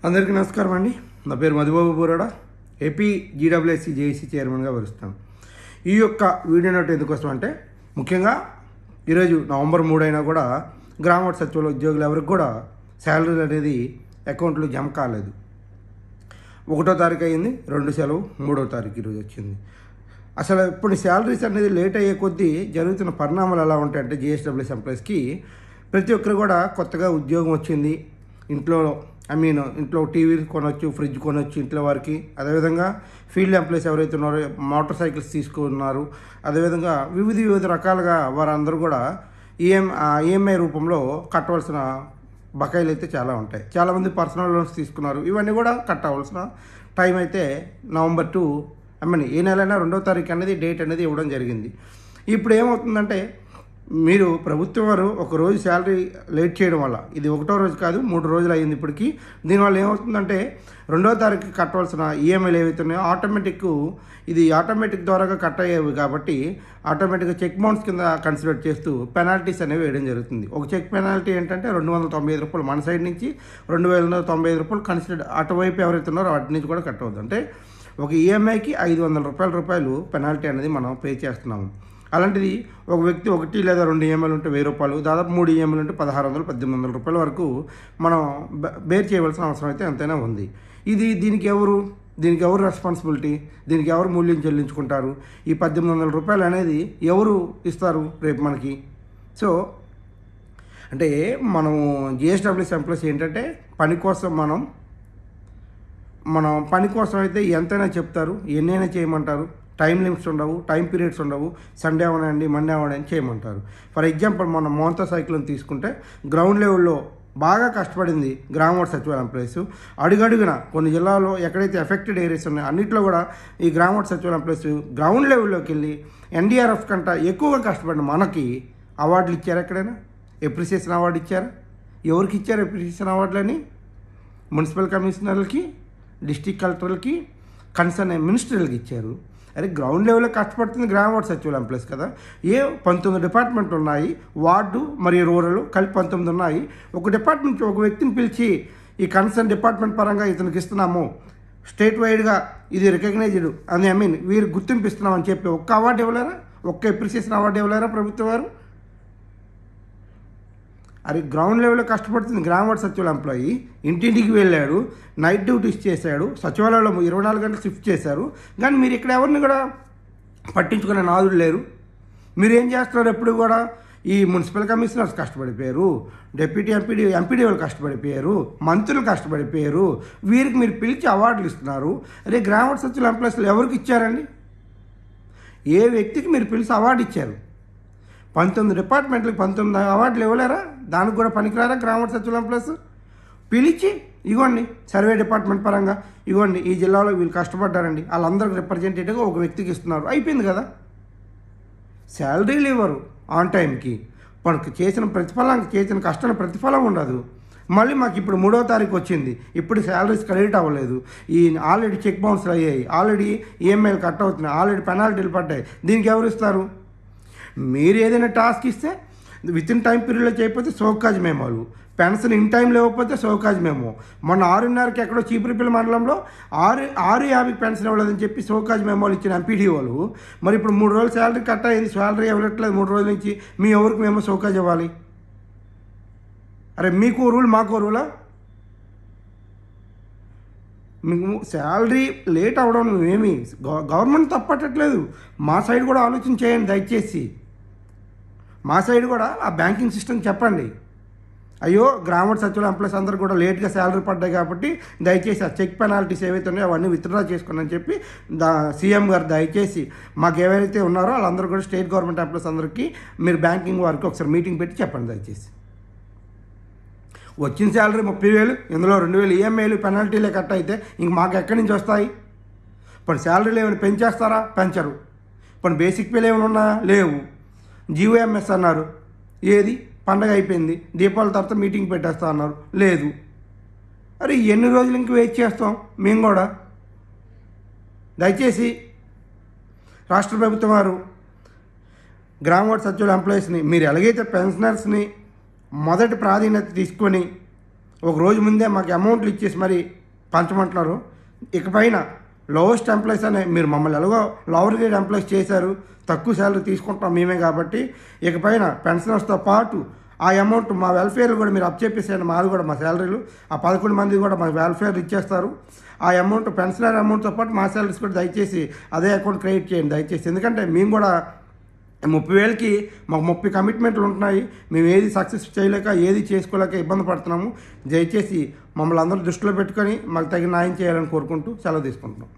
అందరికీ నమస్కారం అండి. నా పేరు మధుబాబు బోరాడ, ఏపీ జీడబ్ల్యూఎస్సీ జేఏసీ చైర్మన్గా వరుస్తాను. ఈ యొక్క వీడియో నోట్ ఎందుకోసం అంటే, ముఖ్యంగా ఈరోజు నవంబర్ 3 అయినా కూడా గ్రామ వార్డు సచివాలయ ఉద్యోగులు ఎవరికి కూడా శాలరీ అనేది అకౌంట్లో జమ కాలేదు. 1వ తారీఖు అయింది, 2 సెలవు, 3వ తారీఖు ఈరోజు వచ్చింది. అసలు ఇప్పుడు శాలరీస్ అనేది లేట్ అయ్యే కొద్దీ జరుగుతున్న పరిణామాలు ఎలా ఉంటాయంటే, జిఎస్డబ్ల్యూఎస్ ఎంప్లాయీస్కి ప్రతి ఒక్కరు కూడా కొత్తగా ఉద్యోగం వచ్చింది, ఇంట్లో టీవీ కొనవచ్చు, ఫ్రిడ్జ్ కొనవచ్చు ఇంట్లో వారికి. అదేవిధంగా ఫీల్డ్ ఎంప్లాయీస్ ఎవరైతే ఉన్నారో మోటార్ సైకిల్స్ తీసుకున్నారు. అదేవిధంగా వివిధ రకాలుగా వారందరూ కూడా ఈఎంఐ రూపంలో కట్టవలసిన బకాయిలు అయితే చాలా ఉంటాయి. చాలామంది పర్సనల్ లోన్స్ తీసుకున్నారు. ఇవన్నీ కూడా కట్టవలసిన టైం అయితే నవంబర్ 2 ఏ నెలైనా 2వ తారీఖు అనేది డేట్ అనేది ఇవ్వడం జరిగింది. ఇప్పుడు ఏమవుతుందంటే, మీరు ప్రభుత్వం వారు ఒక రోజు శాలరీ లేట్ చేయడం వల్ల, ఇది 1వ రోజు కాదు 3 రోజులు అయ్యింది ఇప్పటికి. దీనివల్ల ఏమవుతుందంటే, 2వ తారీఖు కట్టవలసిన ఈఎంఐలు ఏవైతే ఉన్నాయో ఆటోమేటిక్ ద్వారాగా కట్ అయ్యేవి కాబట్టి ఆటోమేటిక్గా చెక్ బౌన్స్ కింద కన్సిడర్ చేస్తూ పెనాల్టీస్ అనేవి వేయడం జరుగుతుంది. ఒక చెక్ పెనాల్టీ ఏంటంటే ₹295 మన సైడ్ నుంచి, ₹2095 కన్సిడర్ అటువైపు ఎవరైతే ఉన్నారో వాటి నుంచి కూడా కట్ అవుతుంది. అంటే ఒక ఈఎంఐకి ₹500 పెనాల్టీ అనేది మనం పే చేస్తున్నాము. అలాంటిది ఒక వ్యక్తి 1 లేదా 2 ఈఎంఐలు ఉంటే ₹1000, దాదాపు 3 ఈఎంఐలు ఉంటే ₹1600-1800 వరకు మనం బేర్ చేయవలసిన అవసరం అయితే ఎంతైనా ఉంది. దీనికి ఎవరు రెస్పాన్సిబిలిటీ, దీనికి ఎవరు మూల్యం చెల్లించుకుంటారు? ఈ ₹1800 అనేది ఎవరు ఇస్తారు రేపు మనకి? సో అంటే మనం జిఎస్డబ్ల్యూఎస్ ఎంప్లాయీస్ ఏంటంటే, పని కోసం అయితే ఎంతైనా చెప్తారు, ఎన్నైనా చేయమంటారు. టైం లిమిట్స్ ఉండవు, టైం పీరియడ్స్ ఉండవు. సండే అవనండి, మండే అవనండి చేయమంటారు. ఫర్ ఎగ్జాంపుల్ మన మోంతా సైక్లోన్ తీసుకుంటే, గ్రౌండ్ లెవెల్లో బాగా కష్టపడింది గ్రామ వార్డు సచివాలయ ఎంప్లాయీస్. అడుగడుగున కొన్ని జిల్లాల్లో ఎక్కడైతే ఎఫెక్టెడ్ ఏరియాస్ ఉన్నాయో అన్నింటిలో కూడా ఈ గ్రామ వార్డు సచివాలయ ఎంప్లాయీస్ గ్రౌండ్ లెవెల్లోకి వెళ్ళి ఎన్డీఆర్ఎఫ్ కంటే ఎక్కువగా కష్టపడిన మనకి అవార్డులు ఇచ్చారు. ఎక్కడైనా ఎప్రిసియేషన్ అవార్డు ఇచ్చారు? ఎవరికి ఇచ్చారు ఎప్రిసియేషన్ అవార్డులని? మున్సిపల్ కమిషనర్లకి, డిస్ట్రిక్ట్ కలెక్టర్లకి, కన్సర్న్ మినిస్టర్లకి ఇచ్చారు. అరే, గ్రౌండ్ లెవెల్లో కష్టపడుతుంది గ్రామ వార్డు సచివాలయ ఎంప్లాయీస్ కదా. 19 డిపార్ట్మెంట్లు ఉన్నాయి, వార్డు మరియు రూరల్ కలిపి 19 ఉన్నాయి. ఒక డిపార్ట్మెంట్ ఒక వ్యక్తిని పిలిచి ఈ కన్సర్న్ డిపార్ట్మెంట్ పరంగా ఇతనికి ఇస్తున్నాము, స్టేట్ వైడ్గా ఇది రికగ్నైజ్డ్ అని వీరు గుర్తింపు ఇస్తున్నామని చెప్పి ఒక్క అవార్డు ఇవ్వలేరా? ఒక్క ఎప్రిసియేషన్ అవార్డు ఇవ్వలేరా ప్రభుత్వం వారు? అది గ్రౌండ్ లెవెల్లో కష్టపడుతుంది గ్రామ వార్డు సచివాలయ ఎంప్లాయీ. ఇంటింటికి వెళ్ళాడు, నైట్ డ్యూటీస్ చేశాడు, సచివాలయంలో 24 గంటలు షిఫ్ట్ చేశారు. కానీ మీరు ఇక్కడ ఎవరిని కూడా పట్టించుకునే నాదులు లేరు. మీరు ఏం చేస్తున్నారు? ఎప్పుడు కూడా ఈ మున్సిపల్ కమిషనర్స్ కష్టపడిపోయారు, డిప్యూటీ ఎంపీడీఓలు కష్టపడిపోయారు, మంత్రులు కష్టపడిపోయారు. వీరికి మీరు పిలిచి అవార్డులు ఇస్తున్నారు. అదే గ్రామ వార్డు సచివాలయ ఎంప్లాయీస్లో ఎవరికి ఇచ్చారండి? ఏ వ్యక్తికి మీరు పిలిచి అవార్డు ఇచ్చారు? 19 డిపార్ట్మెంట్లకు 19 అవార్డులు ఇవ్వలేరా? దానికి కూడా పనికిరారా గ్రామ వార్డు సచివాలయ ఎంప్లాయీస్? పిలిచి ఇవ్వండి, సర్వే డిపార్ట్మెంట్ పరంగా ఇవ్వండి, ఈ జిల్లాలో వీళ్ళు కష్టపడ్డారండి, వాళ్ళందరికీ రిప్రజెంటేటివ్గా ఒక వ్యక్తికి ఇస్తున్నారు, అయిపోయింది కదా. శాలరీలు ఇవ్వరు ఆన్ టైంకి, మనకు చేసిన కష్టానికి ప్రతిఫలం ఉండదు. మళ్ళీ మాకు ఇప్పుడు 3వ తారీఖు వచ్చింది, ఇప్పుడు శాలరీస్ క్రెడిట్ అవ్వలేదు, ఆల్రెడీ చెక్ బౌన్స్లు అయ్యాయి, ఆల్రెడీ ఈఎంఐలు కట్ అవుతున్నాయి, ఆల్రెడీ పెనాల్టీలు పడ్డాయి. దీనికి ఎవరు ఇస్తారు? మీరు ఏదైనా టాస్క్ ఇస్తే విత్ ఇన్ టైం పీరియడ్లో చేయకపోతే సోకాజ్ మెమోలు, పెన్షన్ ఇన్ టైంలో ఇవ్వకపోతే సోకాజ్ మెమో. మొన్న 6:30కి ఎక్కడో చీపురుపల్లి మండలంలో 6:50 పెన్షన్ ఇవ్వలేదని చెప్పి సోకాజ్ మెమోలు ఇచ్చిన ఎంపీడీఓలు మరి ఇప్పుడు 3 రోజులు శాలరీ కట్ అయింది, శాలరీ ఇవ్వట్లేదు 3 రోజుల నుంచి, మీ ఎవరికి మేము సోకాజ్ ఇవ్వాలి? అరే, మీకు రూల్ మాకు రూలా? మీకు శాలరీ లేట్ అవ్వడం మేమేమి గవర్నమెంట్ తప్పట్టట్లేదు. మా సైడ్ కూడా ఆలోచన చేయండి దయచేసి. మా సైడ్ కూడా ఆ బ్యాంకింగ్ సిస్టమ్ చెప్పండి. అయ్యో, గ్రామ వార్డు సచివాలయ ఎంప్లాయీస్ అందరూ కూడా లేట్గా శాలరీ పడ్డాయి కాబట్టి దయచేసి ఆ చెక్ పెనాల్టీస్ ఏవైతే ఉన్నాయో అవన్నీ విత్డ్రా చేసుకోండి అని చెప్పి సీఎం గారు దయచేసి మాకు ఏవైతే ఉన్నారో వాళ్ళందరూ కూడా స్టేట్ గవర్నమెంట్ ఎంప్లాయీస్ అందరికీ మీరు బ్యాంకింగ్ వారికి ఒకసారి మీటింగ్ పెట్టి చెప్పండి దయచేసి. వచ్చిన శాలరీ 30,000, ఇందులో 2,000 ఈఎంఐలు పెనాల్టీలే కట్ అయితే ఇంక మాకు ఎక్కడి నుంచి వస్తాయి? ఇప్పుడు శాలరీలు ఏమైనా పెంచేస్తారా? పెంచరు. ఇప్పుడు బేసిక్ పేలు ఏమైనా ఉన్నా లేవు. జీఓఎంఎస్ అన్నారు, ఏది? పండగ అయిపోయింది, దీపావళి తర్వాత మీటింగ్ పెట్టేస్తా అన్నారు, లేదు. అరే, ఎన్ని రోజులు ఇంక వెయిట్ చేస్తాం మేము కూడా? దయచేసి రాష్ట్ర ప్రభుత్వం వారు గ్రామ వార్డు సచివాలయ ఎంప్లాయీస్ని మీరు ఎలాగైతే పెన్షనర్స్ని మొదటి ప్రాధాన్యత తీసుకొని ఒక రోజు ముందే మాకు అమౌంట్లు ఇచ్చేసి మరి పంచమంటున్నారు. ఇకపైన లోవెస్ట్ ఎంప్లాయీస్ అనే మీరు మమ్మల్ని ఎలాగో లోవర్ గ్రేడ్ ఎంప్లాయీస్ చేశారు, తక్కువ శాలరీ తీసుకుంటాం మేమే కాబట్టి ఇకపైన పెన్షనర్స్తో పాటు ఆ అమౌంట్ మా వెల్ఫేర్ కూడా మీరు అప్ చెప్పేసేయండి. మాది కూడా మా శాలరీలు ఆ 11 మంది కూడా మా వెల్ఫేర్ ఇచ్చేస్తారు. ఆ అమౌంట్ పెన్షనర్ అమౌంట్తో పాటు మా శాలరీస్ కూడా దయచేసి అదే అకౌంట్ క్రియేట్ చేయండి దయచేసి. ఎందుకంటే మేము కూడా 30,000కి మాకు 30 కమిట్మెంట్లు ఉంటున్నాయి. మేము ఏది సక్సెస్ చేయలేక ఏది చేసుకోలేక ఇబ్బంది పడుతున్నాము. దయచేసి మమ్మల్ని అందరూ దృష్టిలో పెట్టుకొని మాకు తగిన న్యాయం చేయాలని కోరుకుంటూ సెలవు తీసుకుంటున్నాం.